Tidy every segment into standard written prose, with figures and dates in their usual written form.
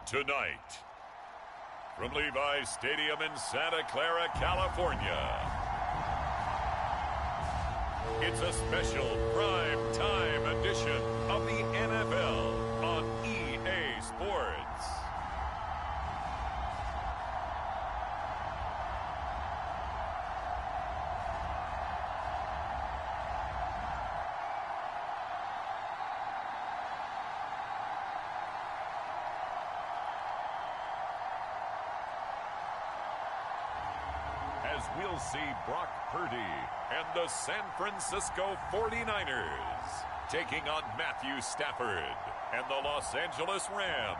Tonight, from Levi's Stadium in Santa Clara, California, it's a special prime time edition of the NFL on EA Sports. As we'll see Brock Purdy and the San Francisco 49ers taking on Matthew Stafford and the Los Angeles Rams.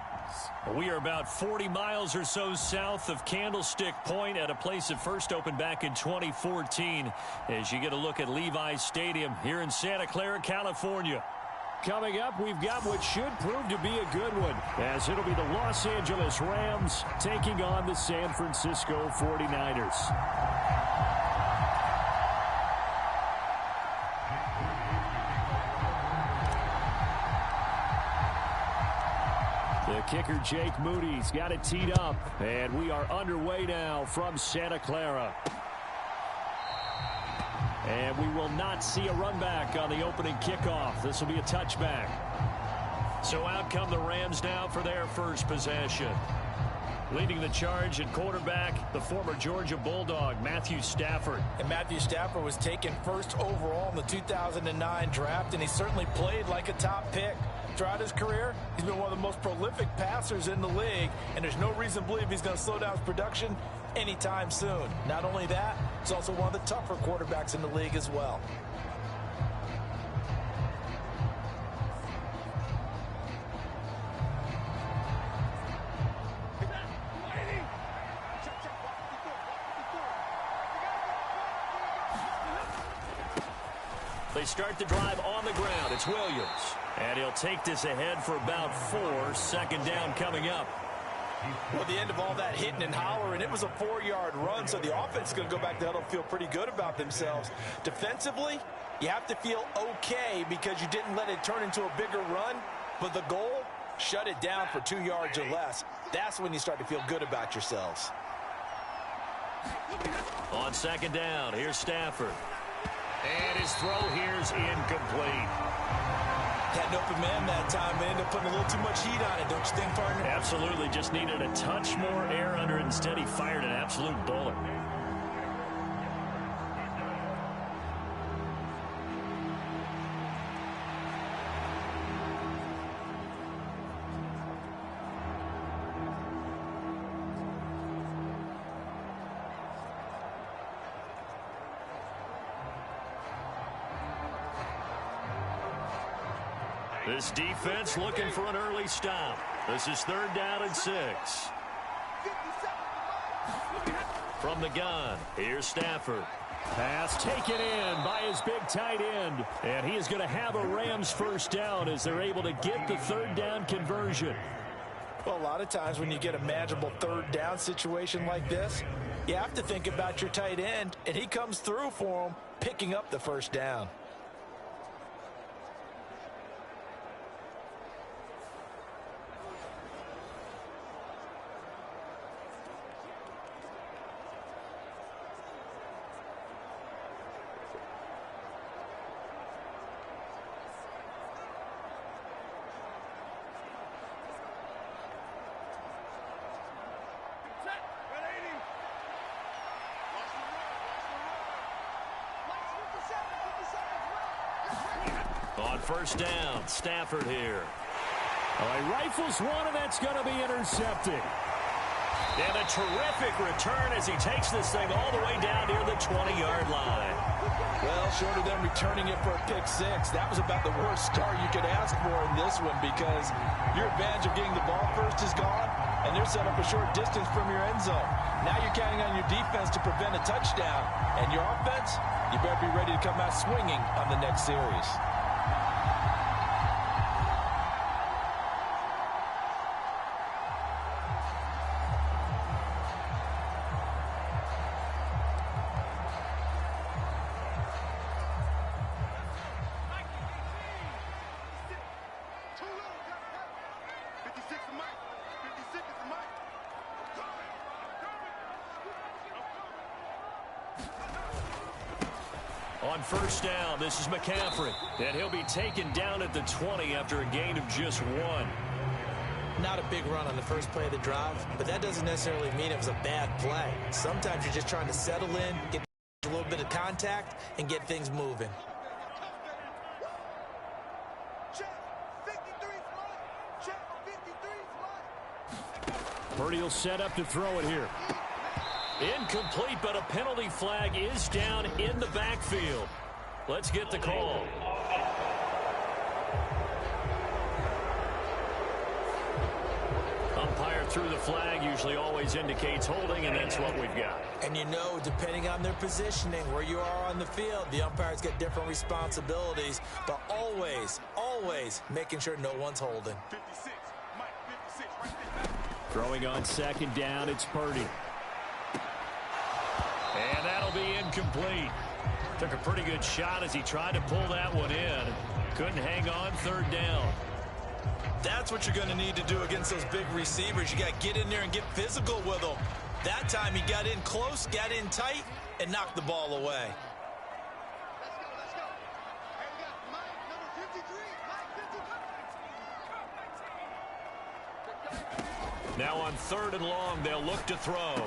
We are about 40 miles or so south of Candlestick Point at a place that first opened back in 2014 as you get a look at Levi's Stadium here in Santa Clara, California. Coming up, we've got what should prove to be a good one, as it'll be the Los Angeles Rams taking on the San Francisco 49ers. The kicker, Jake Moody's got it teed up, and we are underway now from Santa Clara. And we will not see a run back on the opening kickoff. This will be a touchback. So out come the Rams now for their first possession. Leading the charge at quarterback, the former Georgia Bulldog, Matthew Stafford. And Matthew Stafford was taken first overall in the 2009 draft, and he certainly played like a top pick. Throughout his career, he's been one of the most prolific passers in the league, and there's no reason to believe he's going to slow down his production anytime soon. Not only that, he's also one of the tougher quarterbacks in the league as well. They start the drive on the ground. It's Williams. And he'll take this ahead for about 4. Second down coming up. Well, the end of all that hitting and hollering, it was a 4-yard run, so the offense is going to go back to huddle and feel pretty good about themselves. Defensively, you have to feel okay because you didn't let it turn into a bigger run, but the goal, shut it down for 2 yards or less. That's when you start to feel good about yourselves. On second down, here's Stafford. And his throw here's incomplete. Had an open man that time, but ended up putting a little too much heat on it, don't you think, partner? Absolutely, just needed a touch more air under it. Instead, he fired an absolute bullet. This defense looking for an early stop. This is 3rd down and 6. From the gun, here's Stafford. Pass taken in by his big tight end. And he is going to have a Rams first down as they're able to get the 3rd down conversion. Well, a lot of times when you get a manageable 3rd down situation like this, you have to think about your tight end, and he comes through for him, picking up the first down. On first down, Stafford here. He rifles one, and that's going to be intercepted. And a terrific return as he takes this thing all the way down near the 20-yard line. Well, short of them returning it for a pick 6, that was about the worst start you could ask for in this one because your advantage of getting the ball first is gone, and they're set up a short distance from your end zone. Now you're counting on your defense to prevent a touchdown, and your offense, you better be ready to come out swinging on the next series. On first down, this is McCaffrey. And he'll be taken down at the 20 after a gain of just 1. Not a big run on the first play of the drive, but that doesn't necessarily mean it was a bad play. Sometimes you're just trying to settle in, get a little bit of contact, and get things moving. Purdy will set up to throw it here. Incomplete, but a penalty flag is down in the backfield. Let's get the call. Umpire threw the flag, usually always indicates holding, and that's what we've got. And you know, depending on their positioning, where you are on the field, the umpires get different responsibilities, but always, always making sure no one's holding. 56, Mike, 56, right there. Throwing on second down, it's Purdy. And that'll be incomplete. Took a pretty good shot as he tried to pull that one in. Couldn't hang on third down. That's what you're going to need to do against those big receivers. You got to get in there and get physical with them. That time he got in close, got in tight, and knocked the ball away. Let's go. Hey, we got Mike, number 53, Mike 53. Now on third and long, they'll look to throw.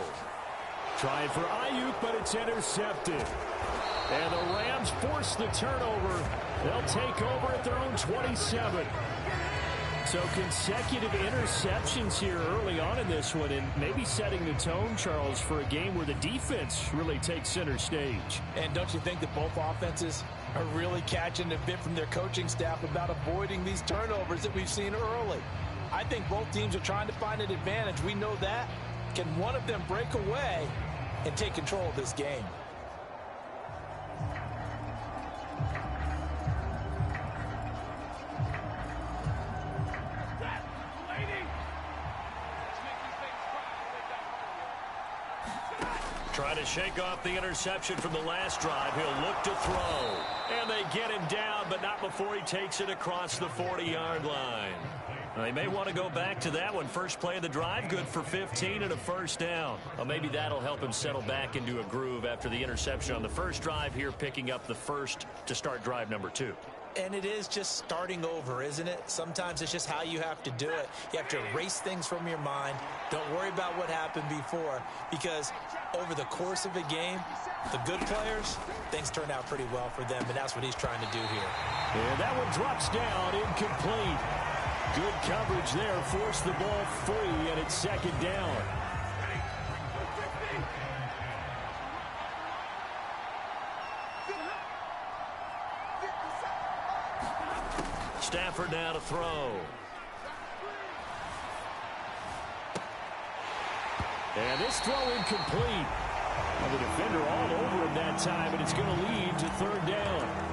Trying for Ayuk, but it's intercepted. And the Rams force the turnover. They'll take over at their own 27. So consecutive interceptions here early on in this one, and maybe setting the tone, Charles, for a game where the defense really takes center stage. And don't you think that both offenses are really catching a bit from their coaching staff about avoiding these turnovers that we've seen early? I think both teams are trying to find an advantage. We know that. Can one of them break away and take control of this game? Trying to shake off the interception from the last drive. He'll look to throw. And they get him down, but not before he takes it across the 40-yard line. They may want to go back to that one. First play of the drive, good for 15 and a first down. Well, maybe that'll help him settle back into a groove after the interception on the first drive here, picking up the first to start drive number 2. And it is just starting over, isn't it? Sometimes it's just how you have to do it. You have to erase things from your mind. Don't worry about what happened before, because over the course of a game, the good players, things turn out pretty well for them, and that's what he's trying to do here. And that one drops down, incomplete. Good coverage there, forced the ball free, and it's second down. Stafford now to throw. And this throw incomplete. Well, the defender all over him that time, and it's going to lead to third down.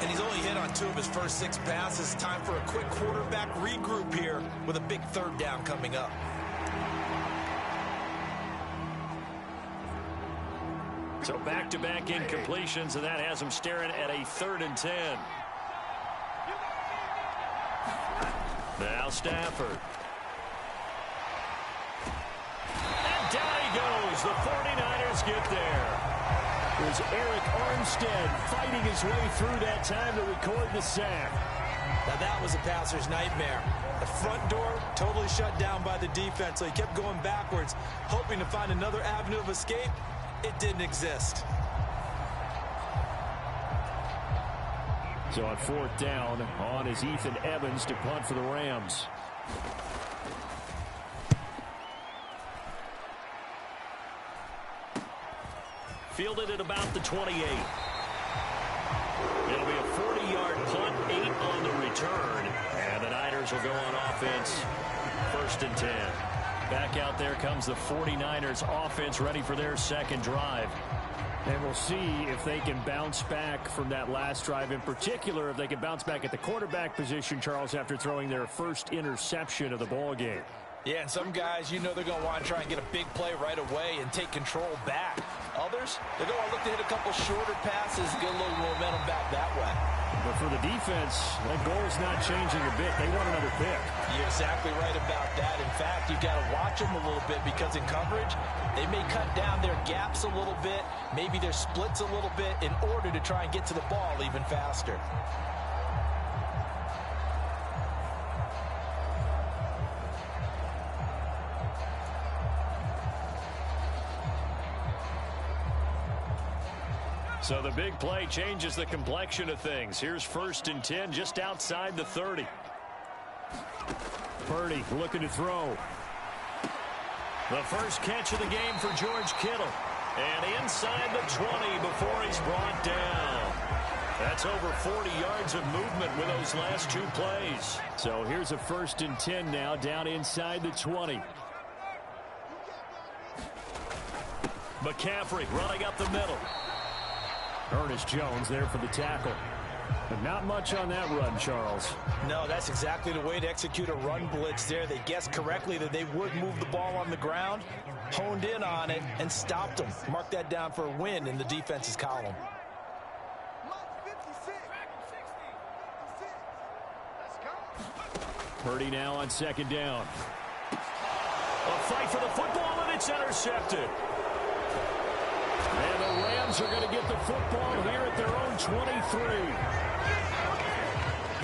And he's only hit on 2 of his first 6 passes. Time for a quick quarterback regroup here with a big third down coming up. So back-to-back incompletions, and that has him staring at a 3rd and 10. Now Stafford. And down he goes. The 49ers get there. There's Eric Armstead fighting his way through that time to record the sack. Now that was a passer's nightmare. The front door totally shut down by the defense, so he kept going backwards, hoping to find another avenue of escape. It didn't exist. So on 4th down, on is Ethan Evans to punt for the Rams. Fielded at about the 28. It'll be a 40-yard punt, 8 on the return. And the Niners will go on offense, 1st and 10. Back out there comes the 49ers offense, ready for their second drive. And we'll see if they can bounce back from that last drive. In particular, if they can bounce back at the quarterback position, Charles, after throwing their first interception of the ball game. Yeah, and some guys, you know they're going to want to try and get a big play right away and take control back. Others, they're going to look to hit a couple shorter passes, get a little momentum back that way. But for the defense, that goal's not changing a bit. They want another pick. You're exactly right about that. In fact, you've got to watch them a little bit because in coverage, they may cut down their gaps a little bit, maybe their splits a little bit in order to try and get to the ball even faster. So the big play changes the complexion of things. Here's 1st and 10 just outside the 30. Purdy looking to throw. The first catch of the game for George Kittle. And inside the 20 before he's brought down. That's over 40 yards of movement with those last 2 plays. So here's a 1st and 10 now down inside the 20. McCaffrey running up the middle. Ernest Jones there for the tackle. But not much on that run, Charles. No, that's exactly the way to execute a run blitz there. They guessed correctly that they would move the ball on the ground, honed in on it, and stopped them. Mark that down for a win in the defense's column. Purdy now on 2nd down. A fight for the football, and it's intercepted. And the Rams are going to get the football here at their own 23.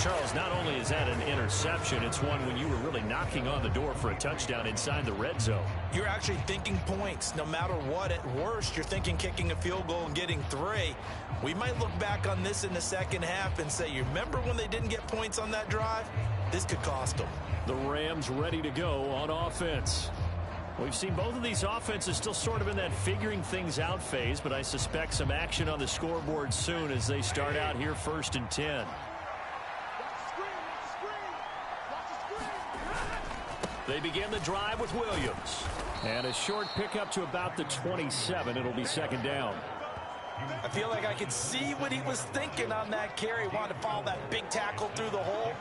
Charles, not only is that an interception, it's one when you were really knocking on the door for a touchdown inside the red zone. You're actually thinking points. No matter what, at worst, you're thinking kicking a field goal and getting 3. We might look back on this in the second half and say, you remember when they didn't get points on that drive? This could cost them. The Rams ready to go on offense. We've seen both of these offenses still sort of in that figuring things out phase, but I suspect some action on the scoreboard soon as they start out here 1st and 10. They begin the drive with Williams. And a short pickup to about the 27. It'll be 2nd down. I feel like I could see what he was thinking on that carry. Wanted to follow that big tackle through the hole.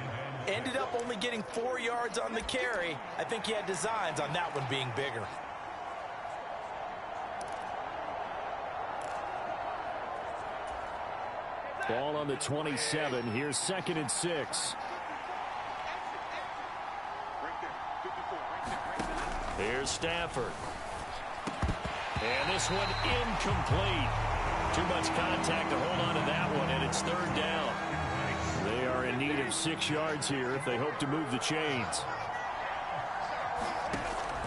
Ended up only getting 4 yards on the carry. I think he had designs on that one being bigger. Ball on the 27. Here's 2nd and 6. Here's Stafford. And this one incomplete. Too much contact to hold on to that one, and it's 3rd down. They are in need of 6 yards here if they hope to move the chains.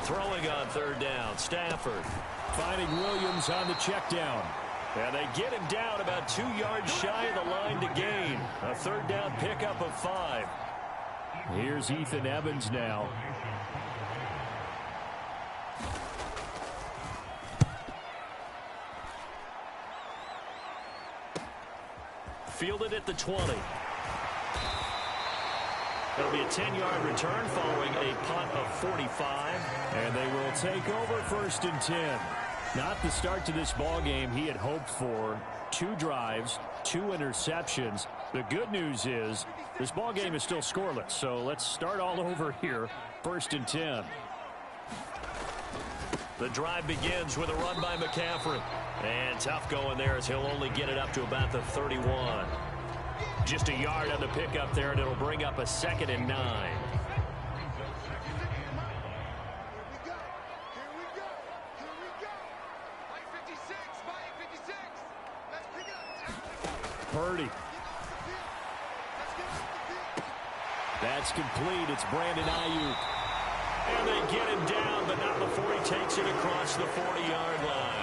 Throwing on 3rd down, Stafford. Finding Williams on the check down. And they get him down about 2 yards shy of the line to gain. A 3rd down pickup of 5. Here's Ethan Evans now. Fielded at the 20. It'll be a 10-yard return following a punt of 45. And they will take over 1st and 10. Not the start to this ball game he had hoped for. 2 drives, 2 interceptions. The good news is this ball game is still scoreless. So let's start all over here. 1st and 10. The drive begins with a run by McCaffrey. And tough going there as he'll only get it up to about the 31. Just a yard on the pickup there, and it'll bring up a 2nd and 9. Purdy. That's complete. It's Brandon Ayuk. And they get him down, but not before he takes it across the 40-yard line.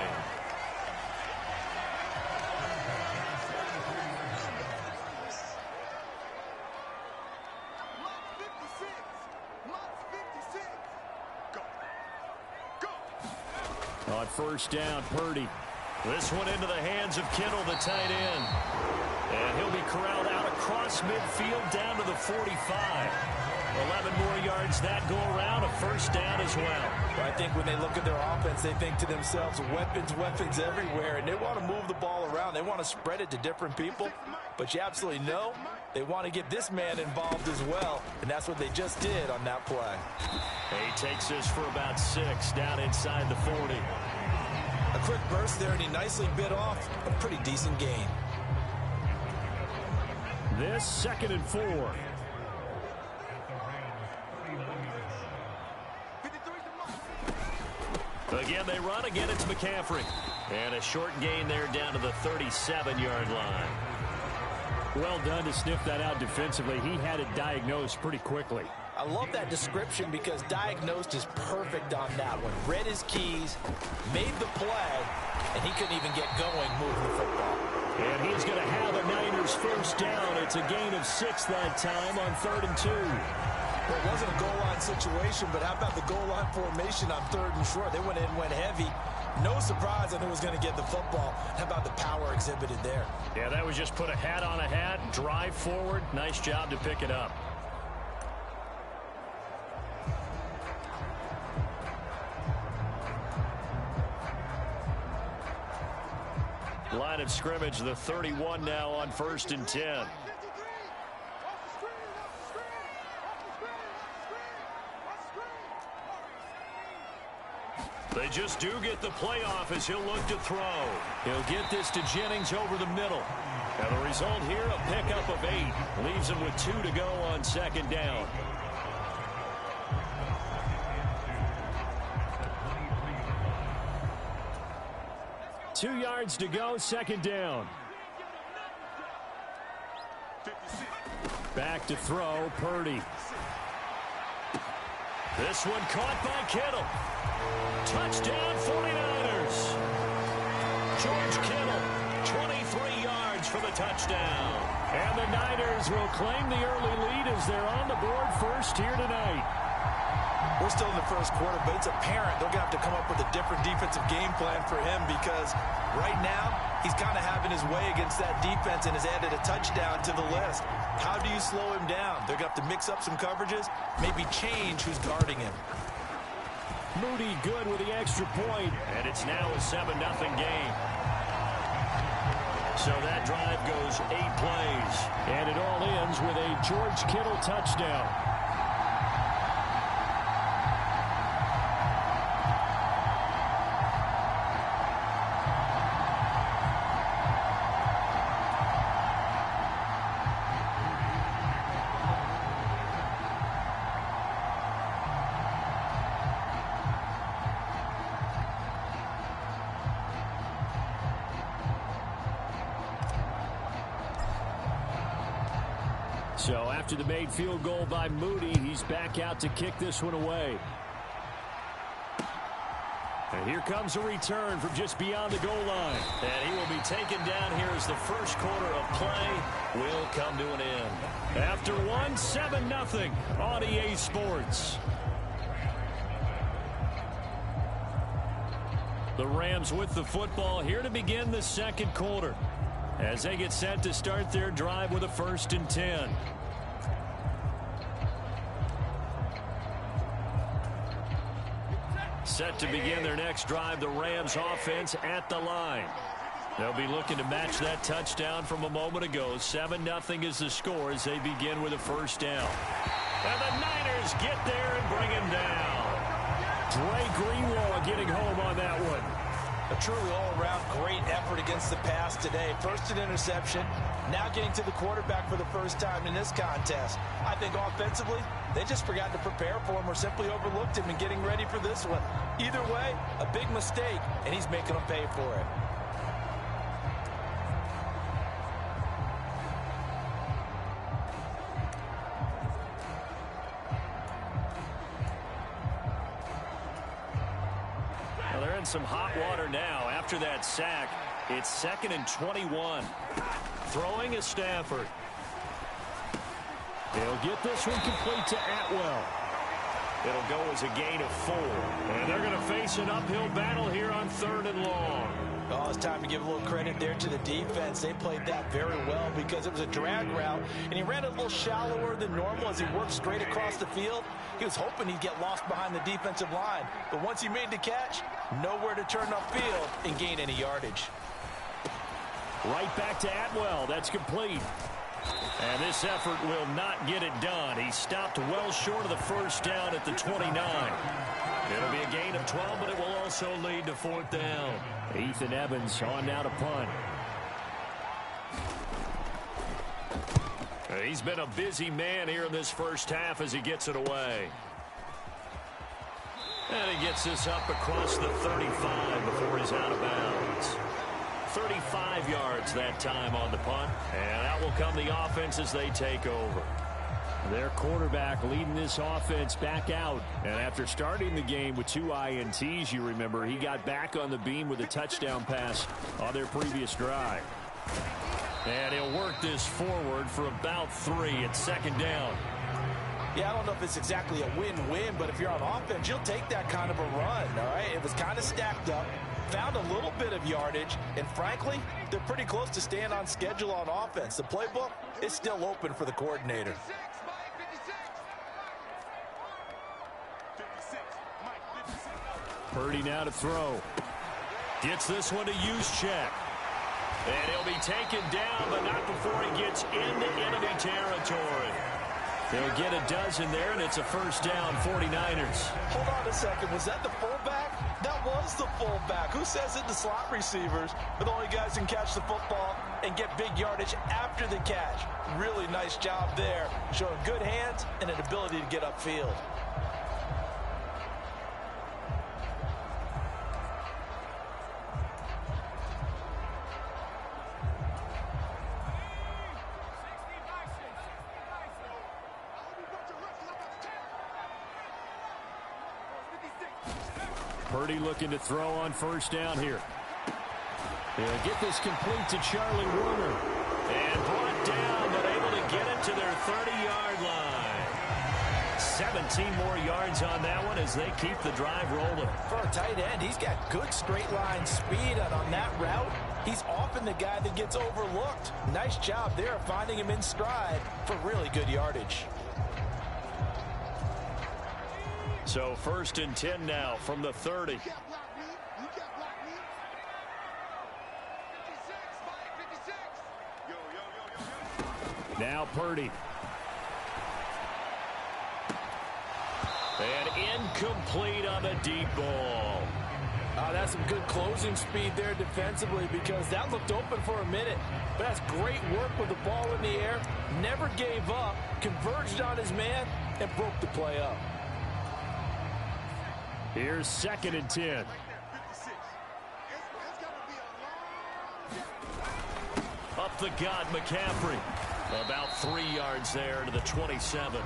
On 1st down, Purdy. This one into the hands of Kittle, the tight end. And he'll be corralled out across midfield down to the 45. 11 more yards that go around, a 1st down as well. I think when they look at their offense, they think to themselves, weapons everywhere, and they want to move the ball around. They want to spread it to different people, but you absolutely know they want to get this man involved as well, and that's what they just did on that play. He takes this for about 6 down inside the 40. A quick burst there, and he nicely bit off a pretty decent gain. This 2nd and 4. Again, they run. Again, it's McCaffrey. And a short gain there down to the 37-yard line. Well done to sniff that out defensively. He had it diagnosed pretty quickly. I love that description because diagnosed is perfect on that one. Read his keys, made the play, and he couldn't even get going moving the football. And he's going to have a Niners first down. It's a gain of 6 that time on 3rd and 2. Well, it wasn't a goal line situation, but how about the goal line formation on 3rd and short? They went in, went heavy. No surprise on who was going to get the football. How about the power exhibited there? Yeah, that was just put a hat on a hat, drive forward. Nice job to pick it up. Line of scrimmage, the 31 now on 1st and 10. They just do get the playoff as he'll look to throw. He'll get this to Jennings over the middle. And the result here, a pickup of 8. Leaves him with 2 to go on 2nd down. Two yards to go, 2nd down. Back to throw, Purdy. This one caught by Kittle. Touchdown, 49ers. George Kittle, 23 yards for the touchdown. And the Niners will claim the early lead as they're on the board first here tonight. We're still in the first quarter, but it's apparent they're going to have to come up with a different defensive game plan for him because right now he's kind of having his way against that defense and has added a touchdown to the list. How do you slow him down? They're going to have to mix up some coverages, maybe change who's guarding him. Moody good with the extra point, and it's now a 7-0 game. So that drive goes 8 plays, and it all ends with a George Kittle touchdown. So after the made field goal by Moody, he's back out to kick this one away. And here comes a return from just beyond the goal line. And he will be taken down here as the first quarter of play will come to an end. After one, 7-0 on EA Sports. The Rams with the football here to begin the second quarter, as they get set to start their drive with a 1st and 10. Set to begin their next drive, the Rams offense at the line. They'll be looking to match that touchdown from a moment ago. 7-0 is the score as they begin with a 1st down. And the Niners get there and bring him down. Dre Greenlaw getting home on that one. A truly all-around great effort against the pass today. First an interception, now getting to the quarterback for the first time in this contest. I think offensively, they just forgot to prepare for him or simply overlooked him in getting ready for this one. Either way, a big mistake, and he's making them pay for it. Some hot water now after that sack. It's 2nd and 21. Throwing is Stafford. They'll get this one complete to Atwell. It'll go as a gain of 4. And they're going to face an uphill battle here on 3rd and long. Oh, it's time to give a little credit there to the defense. They played that very well because it was a drag route, and he ran a little shallower than normal as he worked straight across the field. He was hoping he'd get lost behind the defensive line, but once he made the catch, nowhere to turn upfield and gain any yardage. Right back to Atwell. That's complete. And this effort will not get it done. He stopped well short of the 1st down at the 29. It'll be a gain of 12, but it will also lead to 4th down. Ethan Evans on now to punt. He's been a busy man here in this first half as he gets it away. And he gets this up across the 35 before he's out of bounds. 35 yards that time on the punt. And out will come the offense as they take over. Their quarterback leading this offense back out. And after starting the game with 2 INTs, you remember, he got back on the beam with a touchdown pass on their previous drive. And he'll work this forward for about 3. It's second down. Yeah, I don't know if it's exactly a win-win, but if you're on offense, you'll take that kind of a run, all right? It was kind of stacked up, found a little bit of yardage, and frankly, they're pretty close to staying on schedule on offense. The playbook is still open for the coordinator. Purdy now to throw. Gets this one to Juszczyk. And he'll be taken down, but not before he gets into enemy territory. They'll get a dozen there, and it's a first down, 49ers. Hold on a second. Was that the fullback? That was the fullback. Who says it? The slot receivers are the only guys who can catch the football and get big yardage after the catch. Really nice job there, showing good hands and an ability to get upfield. Purdy looking to throw on first down here. They'll get this complete to Charlie Warner. And brought down, but able to get it to their 30-yard line. 17 more yards on that one as they keep the drive rolling. For a tight end, he's got good straight line speed, and on that route, he's often the guy that gets overlooked. Nice job there of finding him in stride for really good yardage. So first and 10 now from the 30. Now Purdy. And incomplete on the deep ball. That's some good closing speed there defensively because that looked open for a minute. But that's great work with the ball in the air. Never gave up, converged on his man, and broke the play up. Here's second and 10. Up the gut, McCaffrey. About 3 yards there to the 27.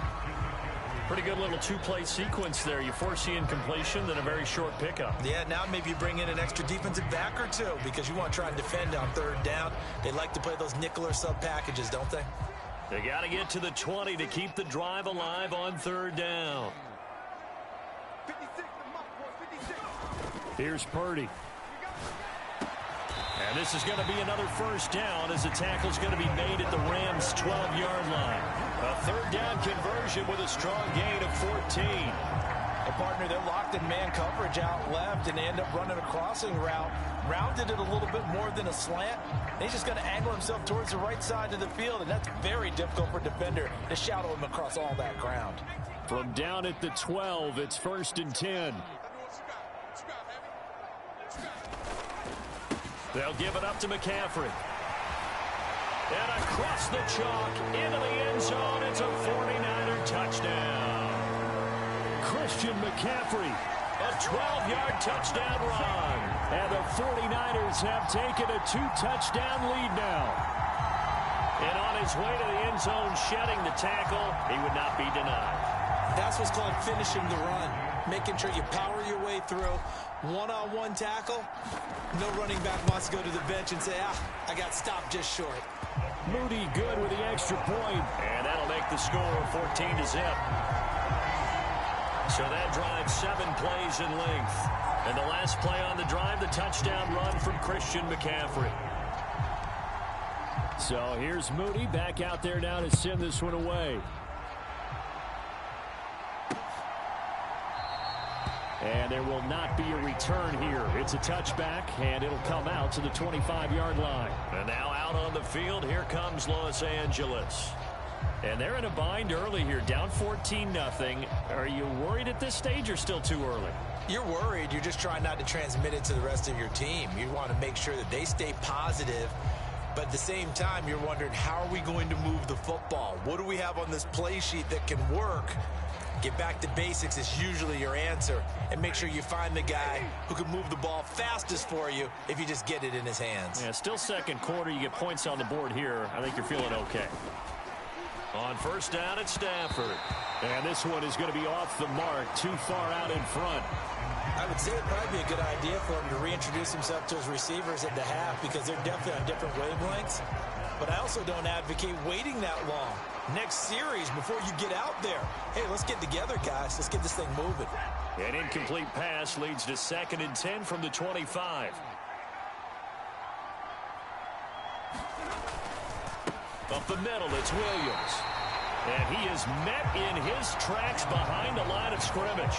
Pretty good little two-play sequence there. You force the incompletion, then a very short pickup. Yeah, now maybe you bring in an extra defensive back or two because you want to try and defend on third down. They like to play those nickel or sub packages, don't they? They got to get to the 20 to keep the drive alive on third down. Here's Purdy. And this is going to be another first down as the tackle's going to be made at the Rams' 12-yard line. A third down conversion with a strong gain of 14. A partner, they're locked in man coverage out left and they end up running a crossing route. Rounded it a little bit more than a slant. And he's just going to angle himself towards the right side of the field, and that's very difficult for a defender to shadow him across all that ground. From down at the 12, it's first and 10. They'll give it up to McCaffrey. And across the chalk into the end zone. It's a 49er touchdown. Christian McCaffrey, a 12-yard touchdown run. And the 49ers have taken a 2-touchdown lead now. And on his way to the end zone, shedding the tackle, he would not be denied. That's what's called finishing the run. Making sure you power your way through. One-on-one tackle. No running back wants to go to the bench and say, I got stopped just short. Moody good with the extra point. And that'll make the score 14-0. So that drive 7 plays in length. And the last play on the drive, the touchdown run from Christian McCaffrey. So here's Moody back out there now to send this one away. And there will not be a return here. It's a touchback, and it'll come out to the 25-yard line. And now out on the field, here comes Los Angeles. And they're in a bind early here, down 14-0. Are you worried at this stage or still too early? You're worried. You're just trying not to transmit it to the rest of your team. You want to make sure that they stay positive But at the same time, you're wondering, how are we going to move the football? What do we have on this play sheet that can work? Get back to basics is usually your answer, and make sure you find the guy who can move the ball fastest for you if you just get it in his hands. Yeah, still second quarter. You get points on the board here. I think you're feeling okay. On first down at Stafford. And this one is going to be off the mark, too far out in front. I would say it'd probably be a good idea for him to reintroduce himself to his receivers at the half, because they're definitely on different wavelengths. But I also don't advocate waiting that long. Next series, before you get out there, hey, let's get together, guys. Let's get this thing moving. An incomplete pass leads to 2nd and 10 from the 25. Up the middle, it's Williams. And he is met in his tracks behind the line of scrimmage.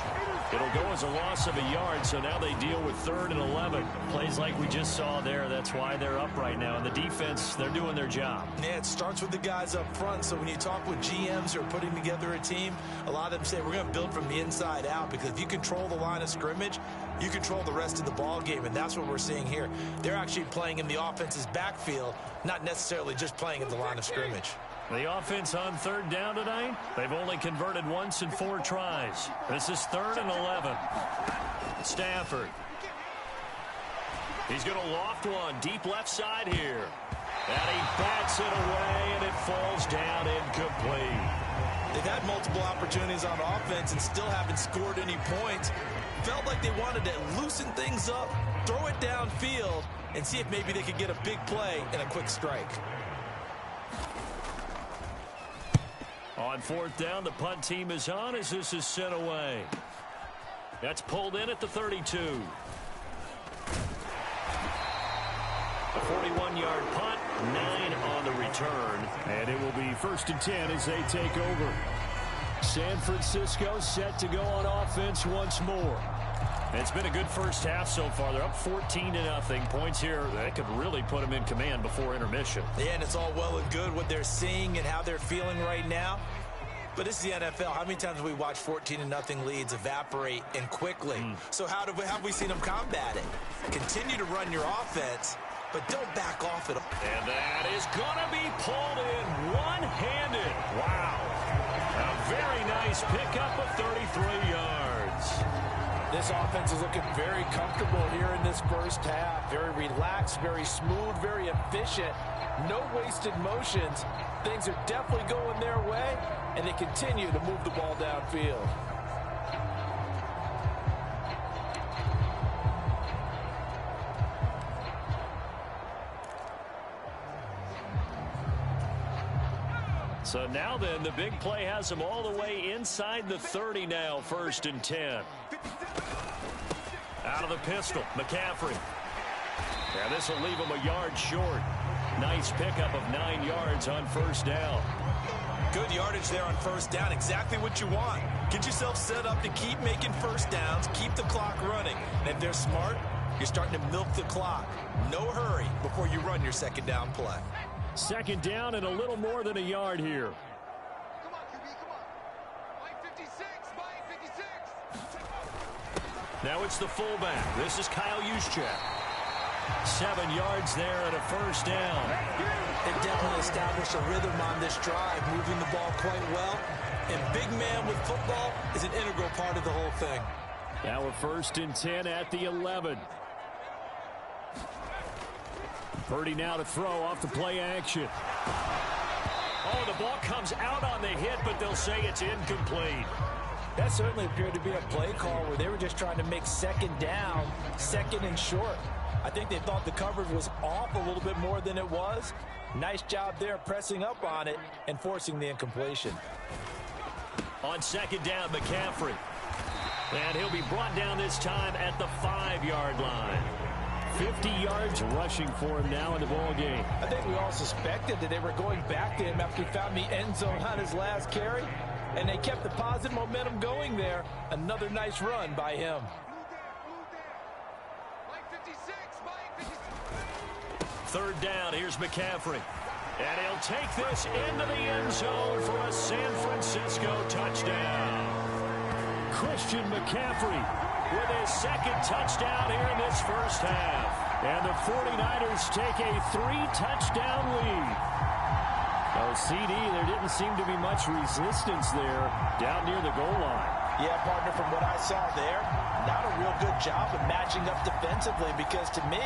It'll go as a loss of a yard, so now they deal with 3rd and 11. Plays like we just saw there. That's why they're up right now. And the defense, they're doing their job. Yeah, it starts with the guys up front. So when you talk with GMs who are putting together a team, a lot of them say we're going to build from the inside out, because if you control the line of scrimmage, you control the rest of the ball game, and that's what we're seeing here. They're actually playing in the offense's backfield, not necessarily just playing at the line of scrimmage. The offense on 3rd down tonight, they've only converted once in 4 tries. This is 3rd and 11. Stafford. He's going to loft one deep left side here. And he bats it away, and it falls down incomplete. They've had multiple opportunities on offense and still haven't scored any points. Felt like they wanted to loosen things up, throw it downfield, and see if maybe they could get a big play and a quick strike. On 4th down, the punt team is on as this is sent away. That's pulled in at the 32. A 41-yard punt, 9 on the return. And it will be 1st and 10 as they take over. San Francisco set to go on offense once more. It's been a good first half so far. They're up 14-0. Points here, that could really put them in command before intermission. Yeah, and it's all well and good what they're seeing and how they're feeling right now. But this is the NFL. How many times have we watched 14-0 leads evaporate and quickly? So how have we seen them combat it? Continue to run your offense, but don't back off at all. And that is going to be pulled in one-handed. Wow. A very nice pickup of 33 yards. This offense is looking very comfortable here in this first half. Very relaxed, very smooth, very efficient. No wasted motions. Things are definitely going their way, and they continue to move the ball downfield. So now then, the big play has them all the way inside the 30 now, 1st and 10. Out of the pistol, McCaffrey. Yeah, this will leave him a yard short. Nice pickup of 9 yards on 1st down. Good yardage there on 1st down. Exactly what you want. Get yourself set up to keep making 1st downs, keep the clock running. And if they're smart, you're starting to milk the clock. No hurry before you run your 2nd down play. 2nd down and a little more than a yard here. Come on, QB, come on. Mike 56, Mike 56. Now it's the fullback. This is Kyle Juszczyk. 7 yards there and a 1st down. They've definitely established a rhythm on this drive, moving the ball quite well. And big man with football is an integral part of the whole thing. Now a 1st and 10 at the 11. Purdy now to throw off the play action. Oh, the ball comes out on the hit, but they'll say it's incomplete. That certainly appeared to be a play call where they were just trying to make 2nd down, 2nd and short. I think they thought the coverage was off a little bit more than it was. Nice job there pressing up on it and forcing the incompletion. On 2nd down, McCaffrey. And he'll be brought down this time at the 5-yard line. 50 yards rushing for him now in the ball game. I think we all suspected that they were going back to him after he found the end zone on his last carry, and they kept the positive momentum going there. Another nice run by him. Mike 56, Mike 56. 3rd down, here's McCaffrey. And he'll take this into the end zone for a San Francisco touchdown. Christian McCaffrey with his 2nd touchdown here in this first half. And the 49ers take a 3-touchdown lead. Oh, CD, there didn't seem to be much resistance there down near the goal line. Yeah, partner, from what I saw there, not a real good job of matching up defensively because to me,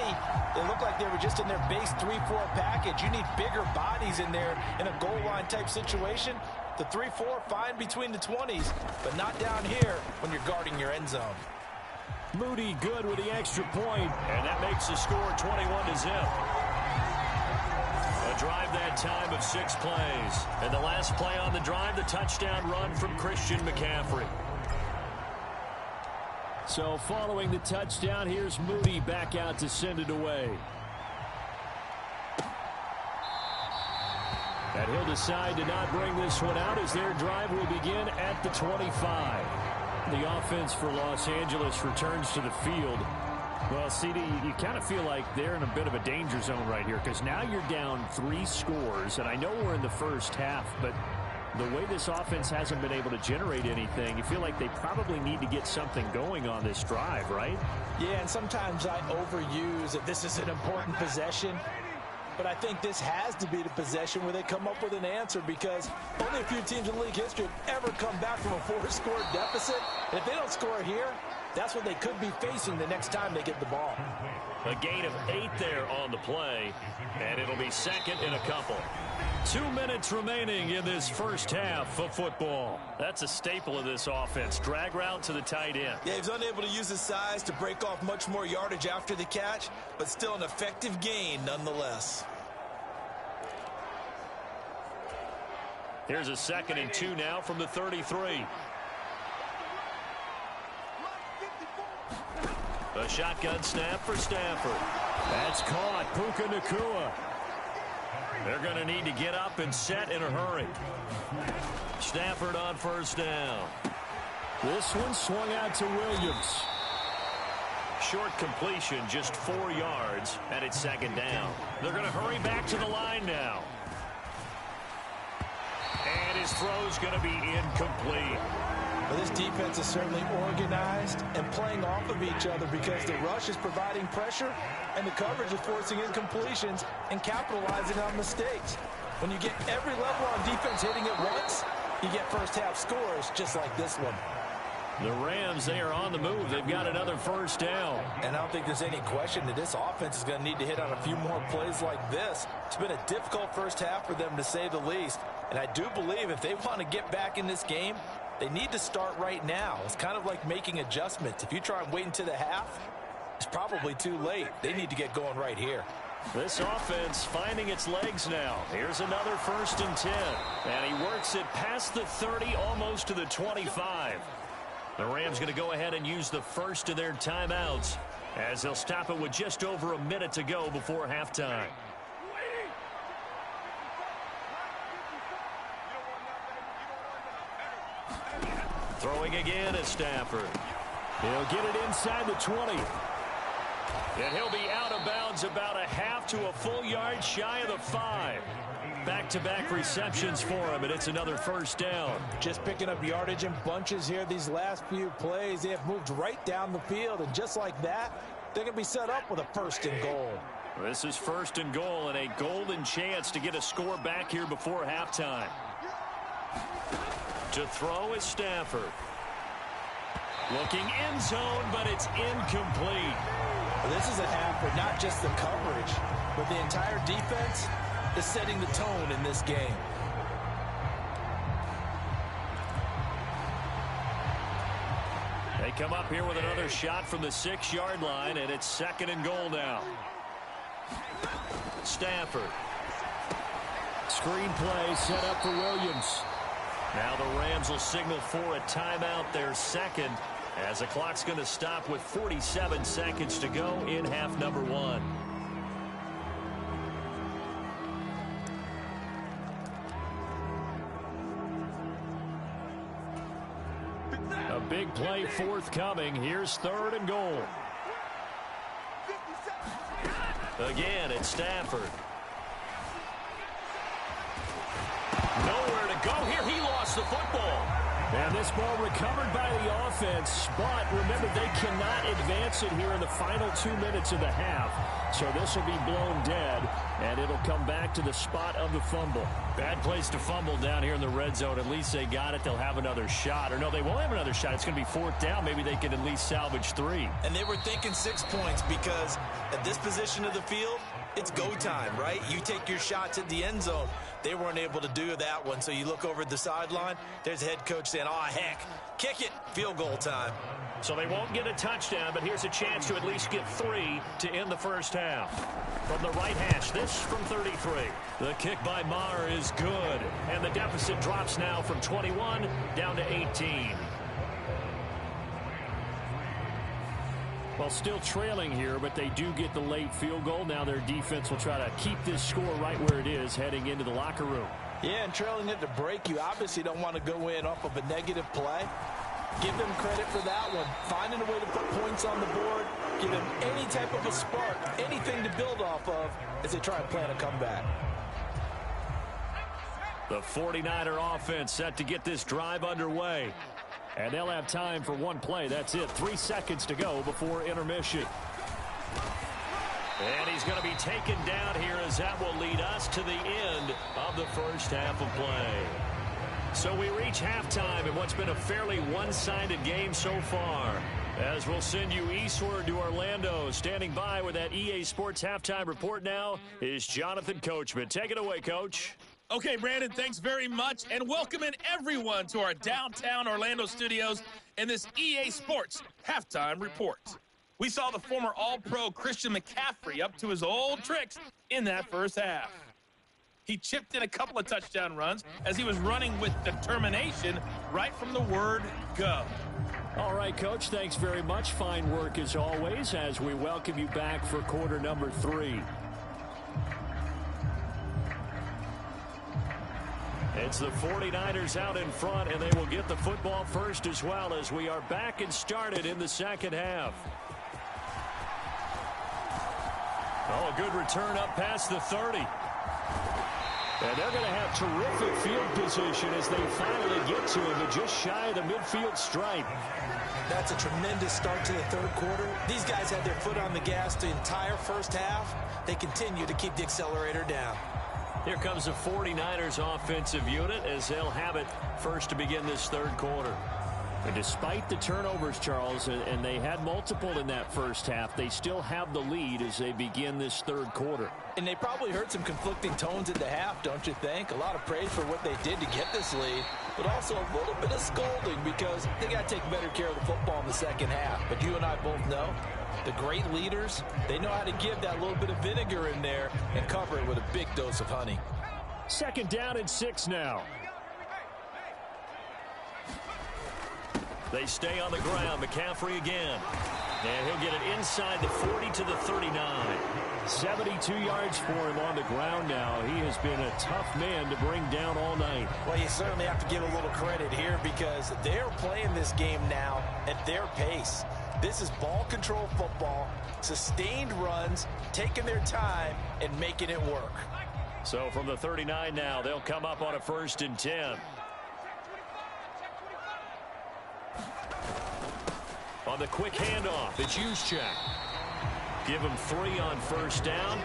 they looked like they were just in their base 3-4 package. You need bigger bodies in there in a goal line type situation. The 3-4, fine between the 20s, but not down here when you're guarding your end zone. Moody good with the extra point, and that makes the score 21-0. A drive that time of 6 plays. And the last play on the drive, the touchdown run from Christian McCaffrey. So following the touchdown, here's Moody back out to send it away. And he'll decide to not bring this one out as their drive will begin at the 25. The offense for Los Angeles returns to the field. Well, CD, you kind of feel like they're in a bit of a danger zone right here because now you're down 3 scores, and I know we're in the first half, but the way this offense hasn't been able to generate anything, you feel like they probably need to get something going on this drive, right? Yeah, and sometimes I overuse that this is an important possession. But I think this has to be the possession where they come up with an answer because only a few teams in league history have ever come back from a 4-score deficit. And if they don't score here, that's what they could be facing the next time they get the ball. A gain of 8 there on the play, and it'll be second in a couple. 2 minutes remaining in this first half of football. That's a staple of this offense. Drag route to the tight end. Yeah, he's unable to use his size to break off much more yardage after the catch, but still an effective gain nonetheless. Here's a 2nd and 2 now from the 33. A shotgun snap for Stafford. That's caught. Puka Nacua. They're going to need to get up and set in a hurry. Stafford on first down. This one swung out to Williams. Short completion, just 4 yards, and it's 2nd down. They're going to hurry back to the line now. And his throw's going to be incomplete. Well, this defense is certainly organized and playing off of each other because the rush is providing pressure and the coverage is forcing incompletions and capitalizing on mistakes. When you get every level on defense hitting at once, you get first half scores just like this one. The Rams, they are on the move. They've got another first down. And I don't think there's any question that this offense is going to need to hit on a few more plays like this. It's been a difficult first half for them, to say the least. And I do believe if they want to get back in this game, they need to start right now. It's kind of like making adjustments. If you try and wait until the half, it's probably too late. They need to get going right here. This offense finding its legs now. Here's another 1st and 10. And he works it past the 30, almost to the 25. The Rams going to go ahead and use the first of their timeouts as they'll stop it with just over a minute to go before halftime. Throwing again is Stafford. He'll get it inside the 20. And he'll be out of bounds about a half to a full yard shy of the 5. Back-to-back receptions for him, and it's another first down. Just picking up yardage in bunches here these last few plays. They have moved right down the field, and just like that, they're going to be set up with a 1st and goal. This is 1st and goal and a golden chance to get a score back here before halftime. To throw is Stafford. Looking end zone, but it's incomplete. Well, this is a half for not just the coverage, but the entire defense is setting the tone in this game. They come up here with another shot from the 6-yard line, and it's 2nd and goal now. Stafford. Screen play set up for Williams. Now the Rams will signal for a timeout, their 2nd, as the clock's going to stop with 47 seconds to go in half number 1. A big play forthcoming. Here's 3rd and goal. Again, it's Stafford. Nowhere to go here. He lost the football. And this ball recovered by the offense, but remember, they cannot advance it here in the final 2 minutes of the half. So this will be blown dead, and it'll come back to the spot of the fumble. Bad place to fumble down here in the red zone. At least they got it. They'll have another shot. Or no, they won't have another shot. It's going to be 4th down. Maybe they can at least salvage 3. And they were thinking 6 points because at this position of the field, it's go time, right? You take your shots at the end zone. They weren't able to do that one. So you look over at the sideline. There's the head coach saying, oh, heck, kick it, field goal time. So they won't get a touchdown, but here's a chance to at least get 3 to end the first half. From the right hash, this from 33. The kick by Maher is good, and the deficit drops now from 21 down to 18. Well, still trailing here, but they do get the late field goal. Now their defense will try to keep this score right where it is heading into the locker room. Yeah, and trailing it to break, you obviously don't want to go in off of a negative play. Give them credit for that one. Finding a way to put points on the board, give them any type of a spark, anything to build off of as they try and plan a comeback. The 49er offense set to get this drive underway. And they'll have time for one play. That's it. 3 seconds to go before intermission. And he's going to be taken down here as that will lead us to the end of the first half of play. So we reach halftime in what's been a fairly one-sided game so far. As we'll send you eastward to Orlando. Standing by with that EA Sports halftime report now is Jonathan Coachman. Take it away, Coach. Okay, Brandon, thanks very much, and welcoming everyone to our downtown Orlando studios in this EA Sports halftime report. We saw the former All-Pro Christian McCaffrey up to his old tricks in that first half. He chipped in a couple of touchdown runs as he was running with determination right from the word go. All right, Coach, thanks very much. Fine work as always as we welcome you back for quarter number 3. It's the 49ers out in front, and they will get the football first as well as we are back and started in the second half. Oh, a good return up past the 30. And they're going to have terrific field position as they finally get to him, but just shy of the midfield stripe. That's a tremendous start to the third quarter. These guys had their foot on the gas the entire first half. They continue to keep the accelerator down. Here comes the 49ers offensive unit as they'll have it first to begin this third quarter. And despite the turnovers, Charles, and they had multiple in that first half, they still have the lead as they begin this third quarter. And they probably heard some conflicting tones at the half, don't you think? A lot of praise for what they did to get this lead, but also a little bit of scolding because they got to take better care of the football in the second half. But you and I both know the great leaders, they know how to give that little bit of vinegar in there and cover it with a big dose of honey. Second down and 6 now. They stay on the ground. McCaffrey again. And he'll get it inside the 40 to the 39. 72 yards for him on the ground now. He has been a tough man to bring down all night. Well, you certainly have to give a little credit here because they're playing this game now at their pace. This is ball control football, sustained runs, taking their time and making it work. So from the 39 now, they'll come up on a 1st and 10. On the quick handoff, it's Juszczyk. Give him 3 on first down.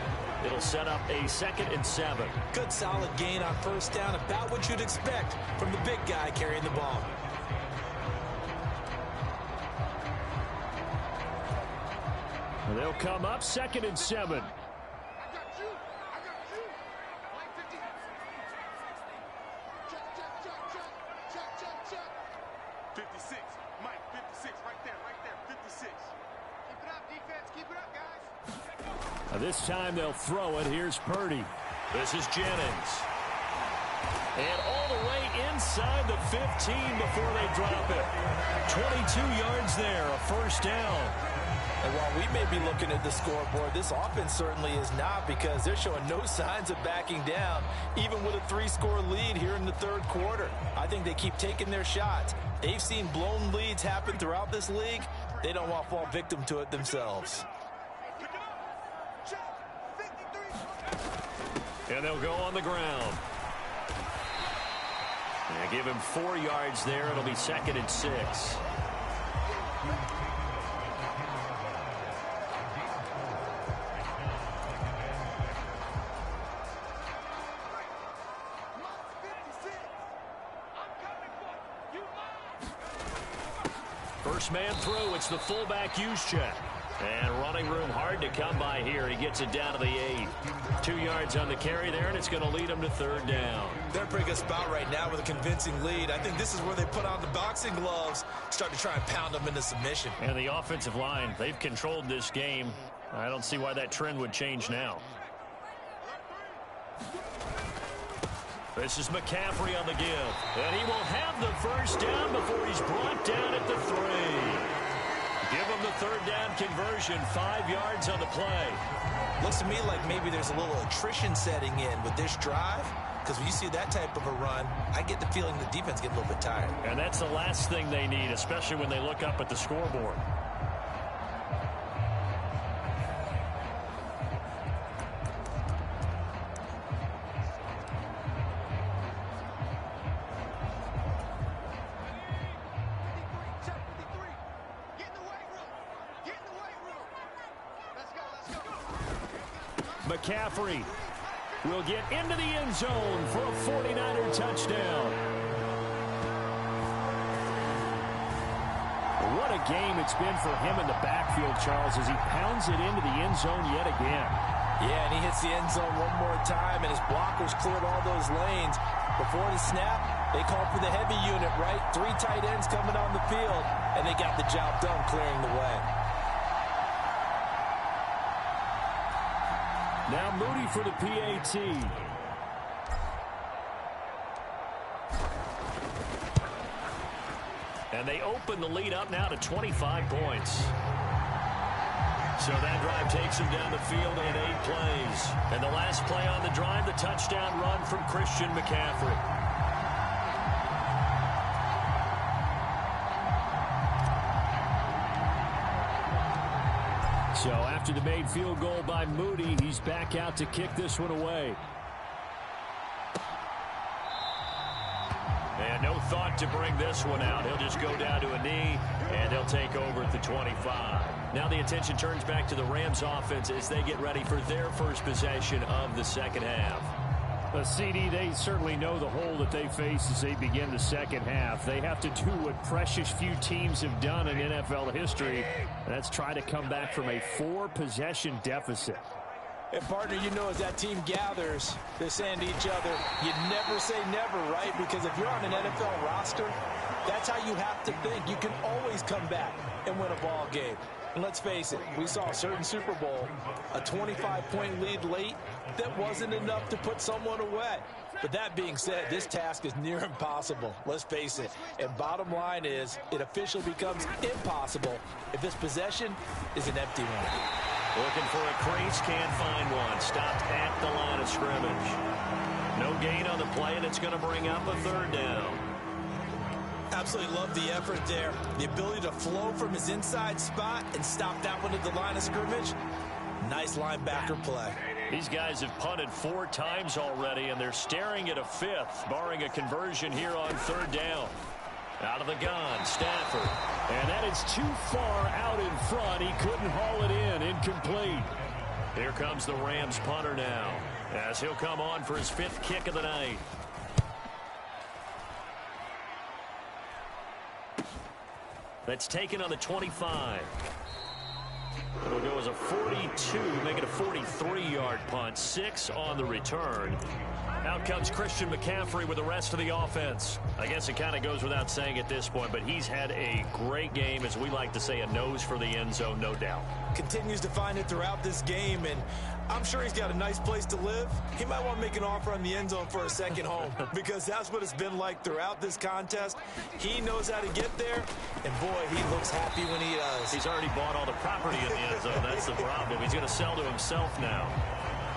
It'll set up a 2nd and 7. Good solid gain on first down, about what you'd expect from the big guy carrying the ball. They'll come up 2nd and 7. 56, Mike, 56, right there, 56. Keep it up, defense, keep it up, guys. This time they'll throw it. Here's Purdy. This is Jennings. And all the way inside the 15 before they drop it. 22 yards there, a first down. And while we may be looking at the scoreboard, this offense certainly is not because they're showing no signs of backing down, even with a 3-score lead here in the third quarter. I think they keep taking their shots. They've seen blown leads happen throughout this league. They don't want to fall victim to it themselves. And they'll go on the ground. Yeah, give him 4 yards there. It'll be 2nd and 6. First man through. It's the fullback use check. And running room hard to come by here. He gets it down to the 8. 2 yards on the carry there, and it's going to lead him to 3rd down. They're in a pretty good spot right now with a convincing lead. I think this is where they put on the boxing gloves, start to try and pound them into submission. And the offensive line, they've controlled this game. I don't see why that trend would change now. This is McCaffrey on the give. And he will have the first down before he's brought down at the 3. Give him the 3rd down conversion, 5 yards on the play. Looks to me like maybe there's a little attrition setting in with this drive, because when you see that type of a run, I get the feeling the defense gets a little bit tired. And that's the last thing they need, especially when they look up at the scoreboard. McCaffrey will get into the end zone for a 49er touchdown. What a game it's been for him in the backfield, Charles, as he pounds it into the end zone yet again. Yeah, and he hits the end zone one more time, and his blockers cleared all those lanes. Before the snap, they called for the heavy unit, right? 3 tight ends coming on the field, and they got the job done clearing the way. Now Moody for the PAT. And they open the lead up now to 25 points. So that drive takes him down the field in 8 plays. And the last play on the drive, the touchdown run from Christian McCaffrey. So after the made field goal by Moody, he's back out to kick this one away. And no thought to bring this one out. He'll just go down to a knee, and they'll take over at the 25. Now the attention turns back to the Rams offense as they get ready for their first possession of the second half. CD, they certainly know the hole that they face as they begin the second half. They have to do what precious few teams have done in NFL history, and that's try to come back from a 4-possession deficit. And, partner, you know, as that team gathers, they're saying to each other, you never say never, right? Because if you're on an NFL roster, that's how you have to think. You can always come back and win a ball game. And let's face it, we saw a certain Super Bowl, a 25-point lead late, that wasn't enough to put someone away. But that being said, this task is near impossible. Let's face it. And bottom line is, it officially becomes impossible if this possession is an empty one. Looking for a crease, can't find one. Stopped at the line of scrimmage. No gain on the play, and it's going to bring up a 3rd down. Absolutely love the effort there. The ability to flow from his inside spot and stop that one at the line of scrimmage. Nice linebacker play. These guys have punted 4 times already, and they're staring at a 5th, barring a conversion here on 3rd down. Out of the gun, Stafford. And that is too far out in front. He couldn't haul it in. Incomplete. Here comes the Rams punter now, as he'll come on for his 5th kick of the night. That's taken on the 25. It'll go as a 42, make it a 43-yard punt. 6 on the return. Out comes Christian McCaffrey with the rest of the offense. I guess it kind of goes without saying at this point, but he's had a great game, as we like to say, a nose for the end zone, no doubt. Continues to find it throughout this game, and I'm sure he's got a nice place to live. He might want to make an offer on the end zone for a second home, because that's what it's been like throughout this contest. He knows how to get there, and boy, he looks happy when he does. He's already bought all the property in the end zone. That's the problem. He's going to sell to himself now.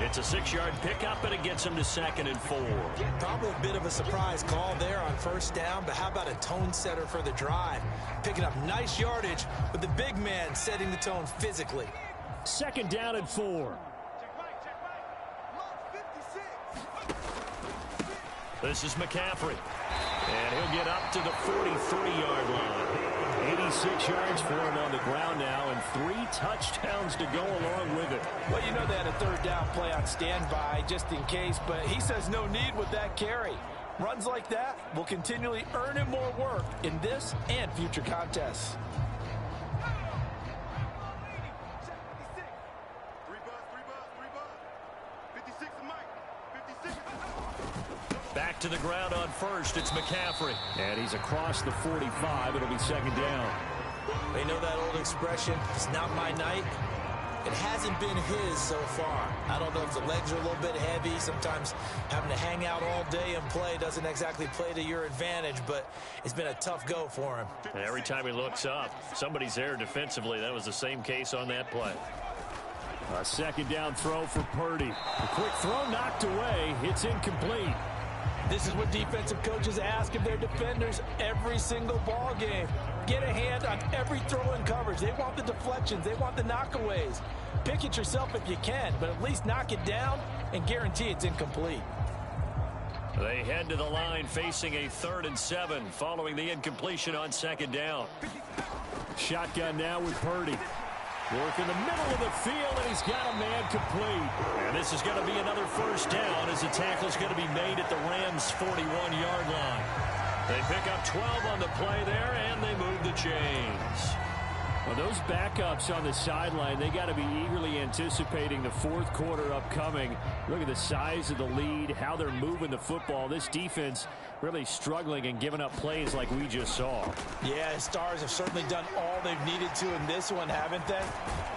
It's a 6-yard pickup, and it gets him to 2nd and 4. Probably a bit of a surprise call there on 1st down, but how about a tone setter for the drive? Picking up nice yardage with the big man setting the tone physically. 2nd down and 4. This is McCaffrey. And he'll get up to the 43-yard line. 86 yards for him on the ground now, and 3 touchdowns to go along with it. Well, you know they had a third down play on standby just in case, but he says no need with that carry. Runs like that will continually earn him more work in this and future contests. Back to the ground on first. It's McCaffrey. And he's across the 45. It'll be second down. They know that old expression, it's not my night. It hasn't been his so far. I don't know if the legs are a little bit heavy. Sometimes having to hang out all day and play doesn't exactly play to your advantage, but it's been a tough go for him. And every time he looks up, somebody's there defensively. That was the same case on that play. A second down throw for Purdy. A quick throw knocked away. It's incomplete. This is what defensive coaches ask of their defenders every single ball game. Get a hand on every throw in coverage. They want the deflections. They want the knockaways. Pick it yourself if you can, but at least knock it down and guarantee it's incomplete. They head to the line facing a 3rd and 7 following the incompletion on second down. Shotgun now with Purdy. Work in the middle of the field, and he's got a man complete. And this is going to be another first down as the tackle is going to be made at the Rams' 41-yard line. They pick up 12 on the play there, and they move the chains. Well, those backups on the sideline, they got to be eagerly anticipating the fourth quarter upcoming. Look at the size of the lead, how they're moving the football. This defense really struggling and giving up plays like we just saw. Yeah, Stars have certainly done all they've needed to in this one, haven't they?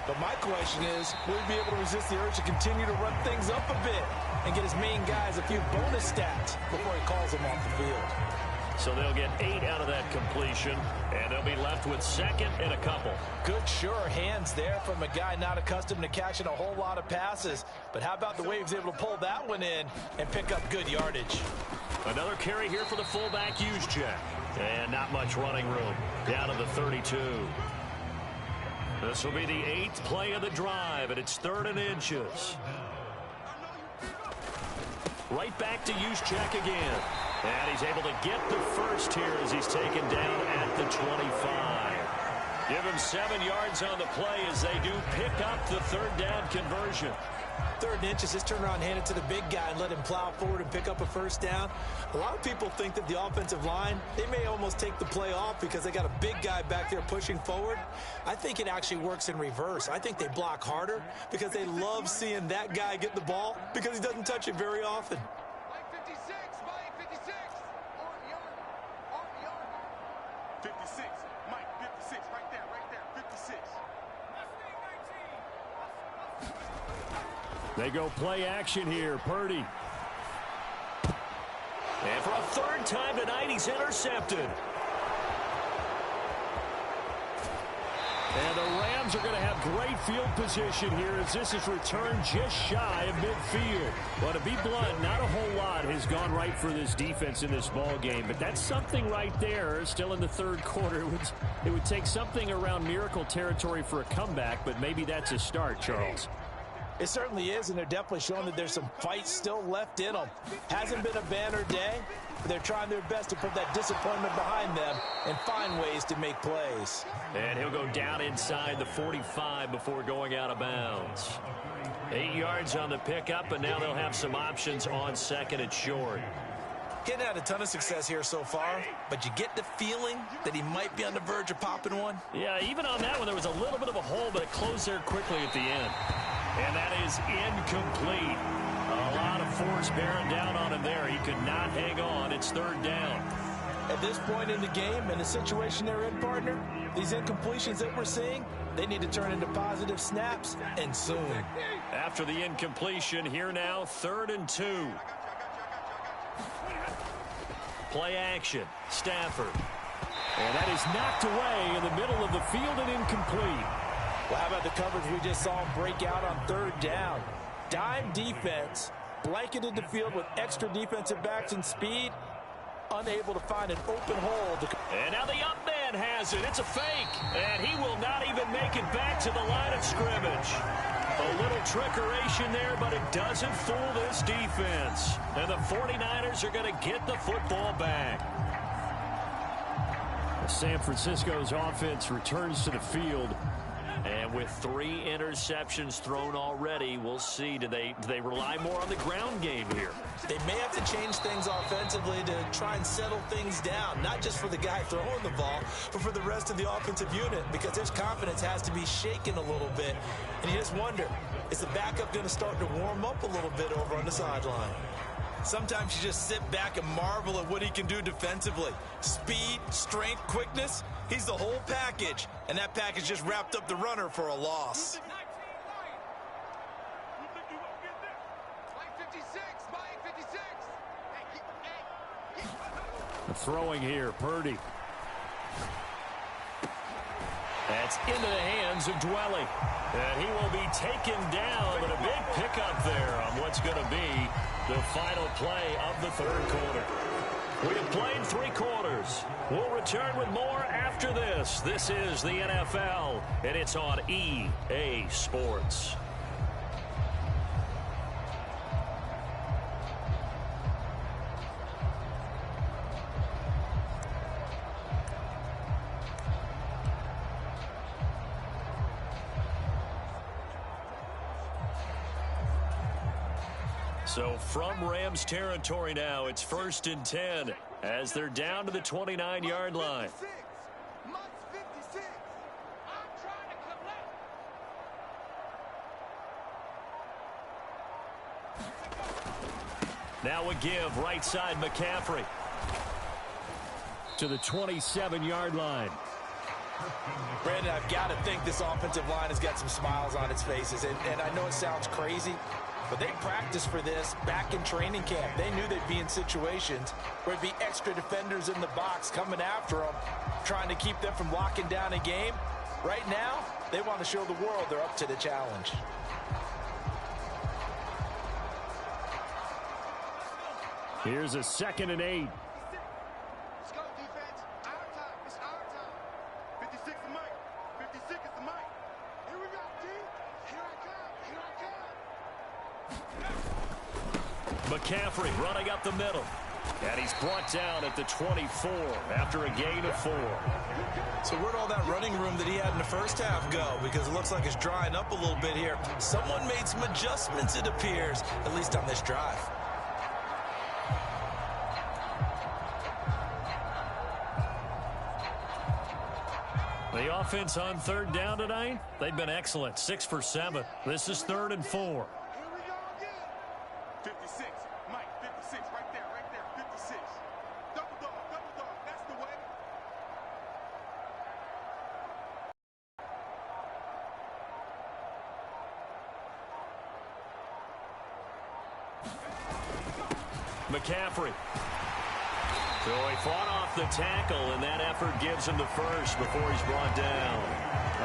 But my question is, will he be able to resist the urge to continue to run things up a bit and get his main guys a few bonus stats before he calls them off the field? So they'll get 8 out of that completion, and they'll be left with 2nd and a couple. Good, sure hands there from a guy not accustomed to catching a whole lot of passes. But how about the way he was able to pull that one in and pick up good yardage? Another carry here for the fullback Juszczyk. And not much running room. Down to the 32. This will be the 8th play of the drive, and it's 3rd and inches. Right back to Juszczyk again. And he's able to get the first here as he's taken down at the 25. Give him 7 yards on the play as they do pick up the 3rd down conversion. 3rd and inches, just turn around, hand it to the big guy and let him plow forward and pick up a first down. A lot of people think that the offensive line, they may almost take the play off because they got a big guy back there pushing forward. I think it actually works in reverse. I think they block harder because they love seeing that guy get the ball because he doesn't touch it very often. 56, Mike, 56, right there, 56. They go play action here, Purdy. And for a 3rd time tonight, he's intercepted. And the Rams are going to have great field position here as this is returned just shy of midfield. Well, to be blunt, not a whole lot has gone right for this defense in this ball game, but that's something right there. Still in the 3rd quarter, it would take something around miracle territory for a comeback, but maybe that's a start, Charles. It certainly is, and they're definitely showing that there's some fight still left in them. Hasn't been a banner day, but they're trying their best to put that disappointment behind them and find ways to make plays. And he'll go down inside the 45 before going out of bounds. 8 yards on the pickup, and now they'll have some options on 2nd and short. Getting had a ton of success here so far, but you get the feeling that he might be on the verge of popping one. Yeah, even on that one, there was a little bit of a hole, but it closed there quickly at the end. And that is incomplete. A lot of force bearing down on him there. He could not hang on. It's 3rd down. At this point in the game, and the situation they're in, partner, these incompletions that we're seeing, they need to turn into positive snaps, and soon. After the incompletion, here now, 3rd and 2. Play action. Stafford. And that is knocked away in the middle of the field and incomplete. Well, how about the coverage we just saw him break out on 3rd down? Dime defense, blanketed the field with extra defensive backs and speed, unable to find an open hole. And now the up man has it. It's a fake. And he will not even make it back to the line of scrimmage. A little trickeration there, but it doesn't fool this defense. And the 49ers are going to get the football back. San Francisco's offense returns to the field. And with 3 interceptions thrown already, we'll see. Do they rely more on the ground game here? They may have to change things offensively to try and settle things down, not just for the guy throwing the ball, but for the rest of the offensive unit, because their confidence has to be shaken a little bit. And you just wonder, is the backup going to start to warm up a little bit over on the sideline? Sometimes you just sit back and marvel at what he can do defensively. Speed, strength, quickness, he's the whole package. And that package just wrapped up the runner for a loss. Throwing here, Purdy. That's into the hands of Dwelly. And he will be taken down, but a big pickup there on what's going to be the final play of the third quarter. We have played 3 quarters. We'll return with more after this. This is the NFL, and it's on EA Sports. So from Rams territory now, it's 1st and 10 as they're down to the 29-yard line. Now a give, right side McCaffrey to the 27-yard line. Brandon, I've got to think this offensive line has got some smiles on its faces. And I know it sounds crazy, but they practiced for this back in training camp. They knew they'd be in situations where there'd be extra defenders in the box coming after them, trying to keep them from locking down a game. Right now, they want to show the world they're up to the challenge. Here's a 2nd and 8. Let's go, defense. Our time. It's our time. 56 is Mike. 56 is the Mike. Here we go, D. Here I come. Here I come. McCaffrey running up the middle. And he's brought down at the 24 after a gain of 4. So where'd all that running room that he had in the first half go? Because it looks like it's drying up a little bit here. Someone made some adjustments, it appears, at least on this drive. The offense on 3rd down tonight, they've been excellent. 6 for 7. This is 3rd and 4. Here we go again. 56. Mike, 56. Right there, 56. Double dog, that's the way. McCaffrey. So he fought off the tackle, and that effort gives him the first before he's brought down.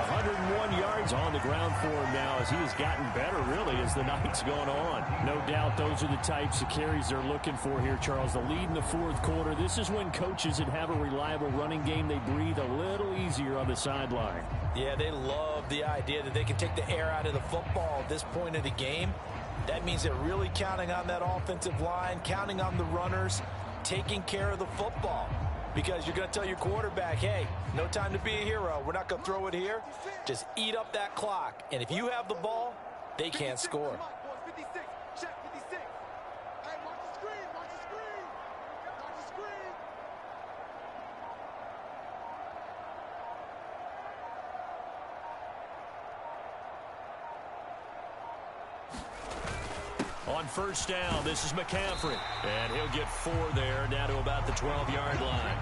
101 yards on the ground for him now as he has gotten better, really, as the night's gone on. No doubt those are the types of carries they're looking for here, Charles. The lead in the 4th quarter. This is when coaches that have a reliable running game, they breathe a little easier on the sideline. Yeah, they love the idea that they can take the air out of the football at this point of the game. That means they're really counting on that offensive line, counting on the runners, taking care of the football, because you're going to tell your quarterback, hey, no time to be a hero. We're not going to throw it here. Just eat up that clock. And if you have the ball, they can't score. 56. Check 56. Hey, watch the screen. Watch the screen. Watch the screen. On 1st down, this is McCaffrey. And he'll get 4 there, down to about the 12-yard line.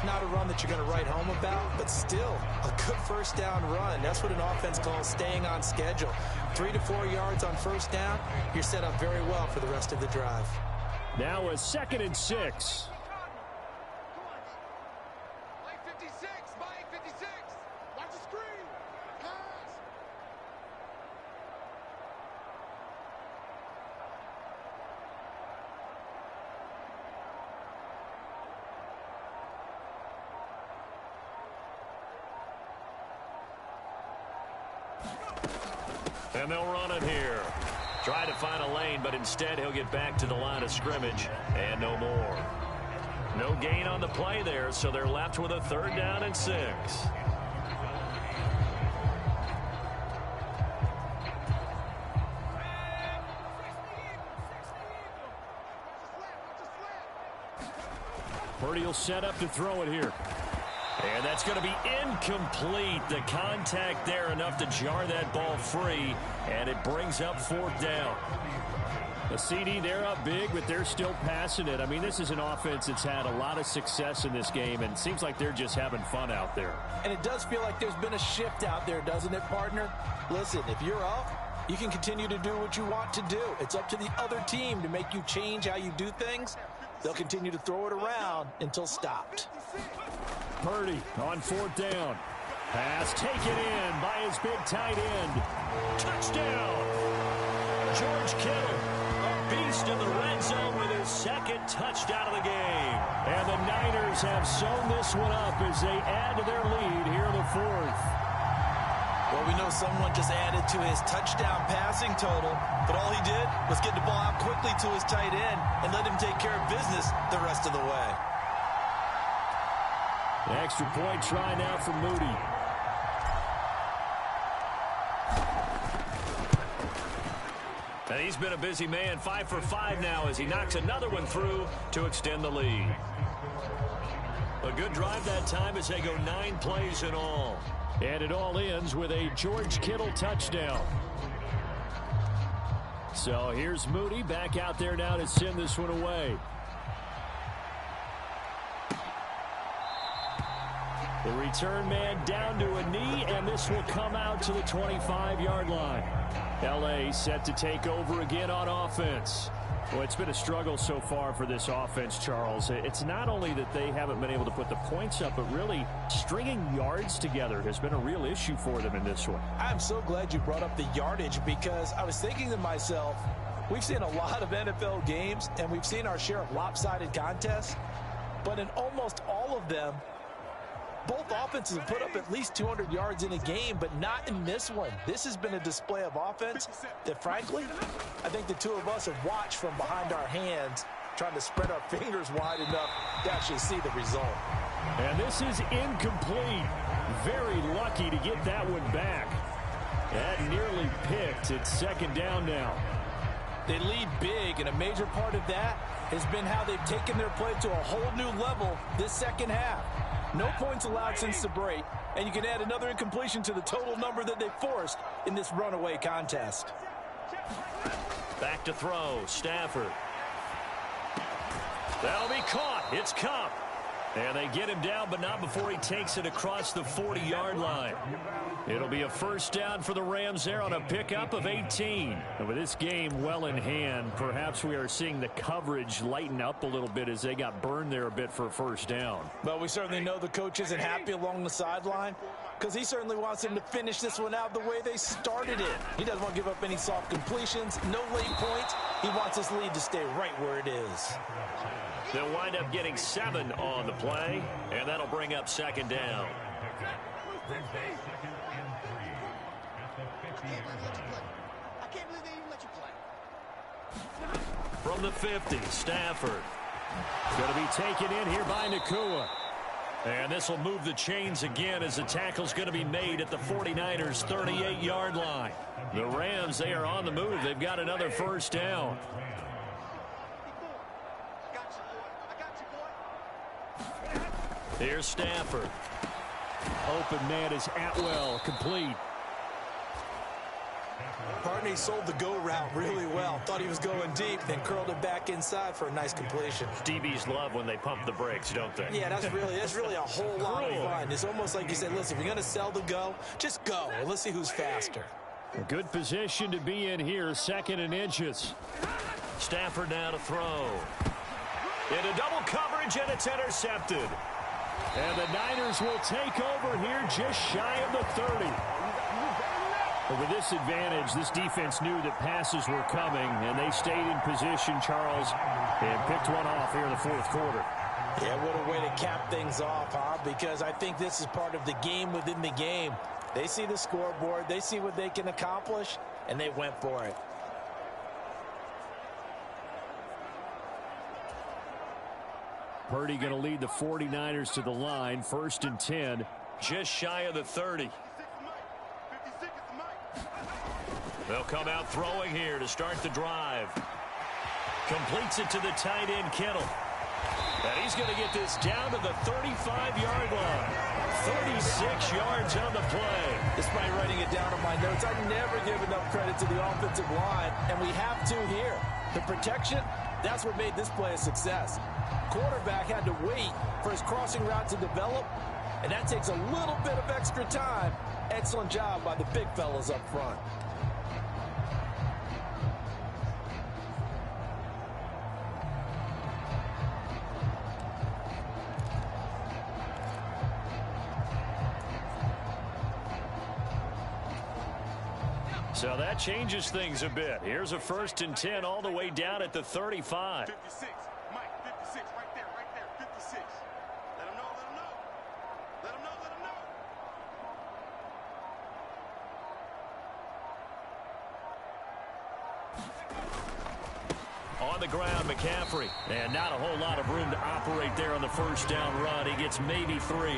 Not a run that you're going to write home about, but still a good 1st down run. That's what an offense calls staying on schedule. 3 to 4 yards on 1st down, you're set up very well for the rest of the drive. Now a 2nd and 6. Mike 56. Mike 56. Watch the screen. Pass. And they'll run it here. Try to find a lane, but instead he'll get back to the line of scrimmage and no more. No gain on the play there, so they're left with a 3rd down and 6. Purdy will set up to throw it here. And that's going to be incomplete. The contact there enough to jar that ball free, and it brings up 4th down. The CD, they're up big, but they're still passing it. I mean, this is an offense that's had a lot of success in this game, and it seems like they're just having fun out there. And it does feel like there's been a shift out there, doesn't it, partner? Listen, if you're up, you can continue to do what you want to do. It's up to the other team to make you change how you do things. They'll continue to throw it around until stopped. Purdy on 4th down. Pass taken in by his big tight end. Touchdown! George Kittle, a beast in the red zone with his 2nd touchdown of the game. And the Niners have sewn this one up as they add to their lead here in the 4th. Well, we know someone just added to his touchdown passing total, but all he did was get the ball out quickly to his tight end and let him take care of business the rest of the way. An extra point try now for Moody. And he's been a busy man, 5 for 5 now as he knocks another one through to extend the lead. A good drive that time as they go 9 plays in all. And it all ends with a George Kittle touchdown. So here's Moody back out there now to send this one away. The return man down to a knee, and this will come out to the 25-yard line. L.A. set to take over again on offense. Well, it's been a struggle so far for this offense, Charles. It's not only that they haven't been able to put the points up, but really stringing yards together has been a real issue for them in this one. I'm so glad you brought up the yardage because I was thinking to myself, we've seen a lot of NFL games, and we've seen our share of lopsided contests, but in almost all of them, both offenses have put up at least 200 yards in a game, but not in this one. This has been a display of offense that, frankly, I think the two of us have watched from behind our hands, trying to spread our fingers wide enough to actually see the result. And this is incomplete. Very lucky to get that one back. That nearly picked. It's 2nd down now. They lead big, and a major part of that has been how they've taken their play to a whole new level this second half. No points allowed since the break, and you can add another incompletion to the total number that they forced in this runaway contest. Back to throw, Stafford. That'll be caught. It's Cup. And they get him down, but not before he takes it across the 40-yard line. It'll be a 1st down for the Rams there on a pickup of 18. And with this game well in hand, perhaps we are seeing the coverage lighten up a little bit as they got burned there a bit for a 1st down. But we certainly know the coach isn't happy along the sideline because he certainly wants them to finish this one out the way they started it. He doesn't want to give up any soft completions, no late points. He wants his lead to stay right where it is. They'll wind up getting 7 on the play, and that'll bring up 2nd down. From the 50, Stafford. Going to be taken in here by Nakua. And this will move the chains again as the tackle's going to be made at the 49ers' 38-yard line. The Rams, they are on the move. They've got another 1st down. Here's Stafford. Open man is Atwell, complete. Partney sold the go route really well. Thought he was going deep, then curled it back inside for a nice completion. DBs love when they pump the brakes, don't they? Yeah, that's really a whole lot of fun. It's almost like you said, listen, if you're going to sell the go, just go. And let's see who's faster. A good position to be in here, 2nd and inches. Stafford now to throw. Into double coverage, and it's intercepted. And the Niners will take over here just shy of the 30. But with this advantage, this defense knew that passes were coming, and they stayed in position, Charles, and picked one off here in the 4th quarter. Yeah, what a way to cap things off, huh? Because I think this is part of the game within the game. They see the scoreboard. They see what they can accomplish. and they went for it. Purdy going to lead the 49ers to the line, 1st and 10. Just shy of the 30. They'll come out throwing here to start the drive. Completes it to the tight end, Kittle. And he's going to get this down to the 35-yard line. 36 yards on the play. Despite writing it down on my notes, I never give enough credit to the offensive line, and we have to here. The protection, that's what made this play a success. Quarterback had to wait for his crossing route to develop, and that takes a little bit of extra time. Excellent job by the big fellas up front. So that changes things a bit. Here's a 1st and 10 all the way down at the 35. 56. Mike, 56. Right there. 56. Let him know. Let him know. On the ground, McCaffrey. And not a whole lot of room to operate there on the 1st down run. He gets maybe 3.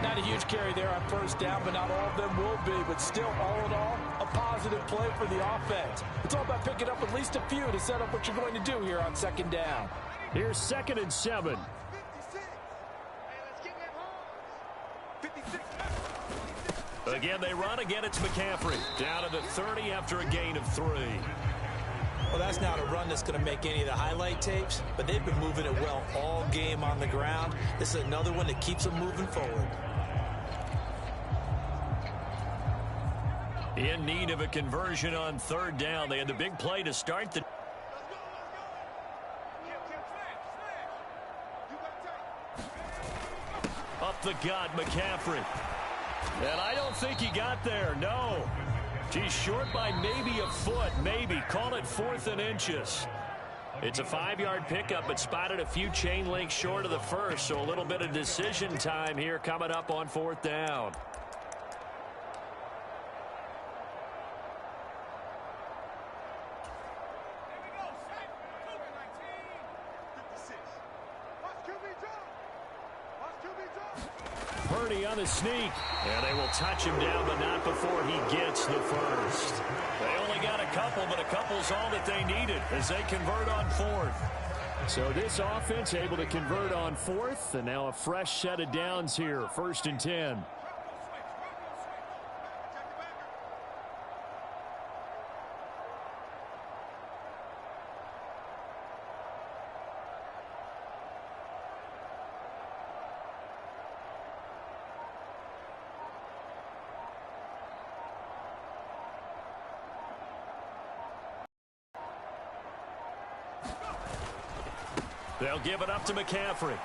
Not a huge carry there on 1st down, but not all of them will be. But still, all in all, a positive play for the offense. It's all about picking up at least a few to set up what you're going to do here on 2nd down. Here's 2nd and 7. 56. Hey, let's get that home. 56. Again, they run. Again, it's McCaffrey. Down to the 30 after a gain of 3. Well, that's not a run that's going to make any of the highlight tapes, but they've been moving it well all game on the ground. This is another one that keeps them moving forward. In need of a conversion on 3rd down. They had the big play to start the... Up the gut, McCaffrey. And I don't think he got there, no. He's short by maybe a foot, maybe. Call it 4th and inches. It's a 5-yard pickup, but spotted a few chain links short of the 1st, so a little bit of decision time here coming up on 4th down. Purdy on the sneak, and they will touch him down, but not before he gets the 1st. They only got a couple, but a couple's all that they needed as they convert on 4th. So this offense able to convert on 4th, and now a fresh set of downs here, 1st and 10. They'll give it up to McCaffrey.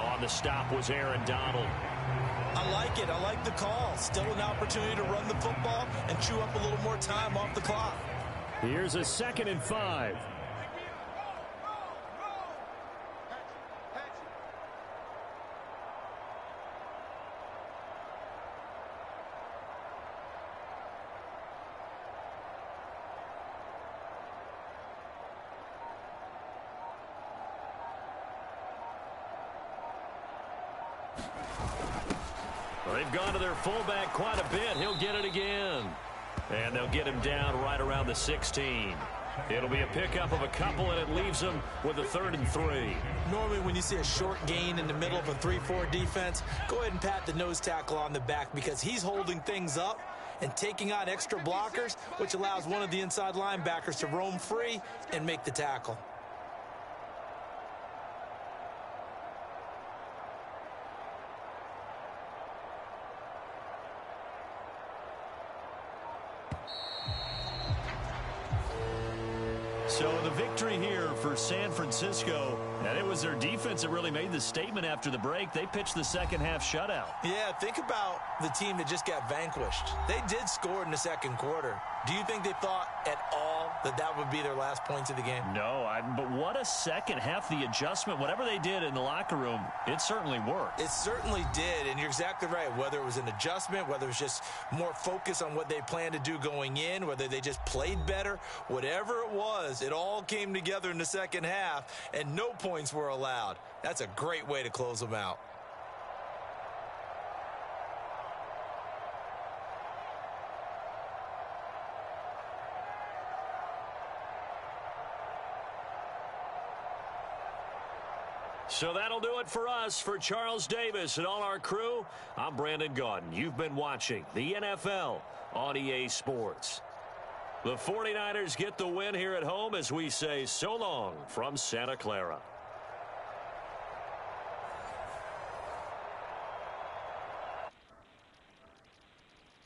On the stop was Aaron Donald. I like it. I like the call. Still an opportunity to run the football and chew up a little more time off the clock. Here's a 2nd and 5. They've gone to their fullback quite a bit. He'll get it again. And they'll get him down right around the 16. It'll be a pickup of a couple, and it leaves them with a 3rd and 3. Normally when you see a short gain in the middle of a 3-4 defense, go ahead and pat the nose tackle on the back because he's holding things up and taking on extra blockers, which allows one of the inside linebackers to roam free and make the tackle. So the victory here for San Francisco, and it was their defense that really made the statement after the break. They pitched the second half shutout. Yeah, think about the team that just got vanquished. They did score in the second quarter. Do you think they thought at all that that would be their last points of the game? No, but what a second half. The adjustment, whatever they did in the locker room, it certainly worked. It certainly did, and you're exactly right. Whether it was an adjustment, whether it was just more focus on what they planned to do going in, whether they just played better, whatever it was, it all came together in the second half, and no points were allowed. That's a great way to close them out. So that'll do it for us. For Charles Davis and all our crew, I'm Brandon Gaudin. You've been watching the NFL on EA Sports. The 49ers get the win here at home as we say so long from Santa Clara.